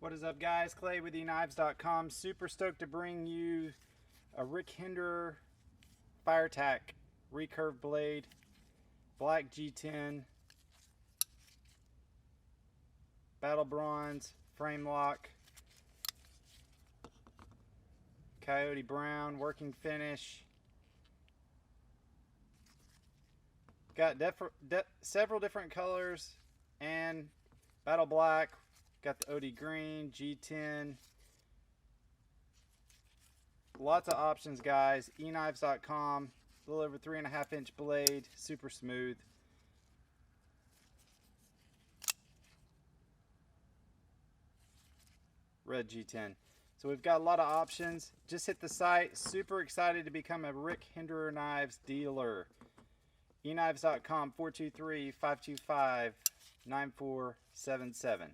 What is up, guys? Clay with EKNIVES.com. Super stoked to bring you a Rick Hinderer Firetac recurve blade, black G10, battle bronze, frame lock, coyote brown, working finish. Got several different colors and battle black. Got the OD green, G10. Lots of options, guys. EKNIVES.com. A little over 3.5 inch blade, super smooth. Red G10. So we've got a lot of options. Just hit the site. Super excited to become a Rick Hinderer Knives dealer. EKNIVES.com, 423-525-9477.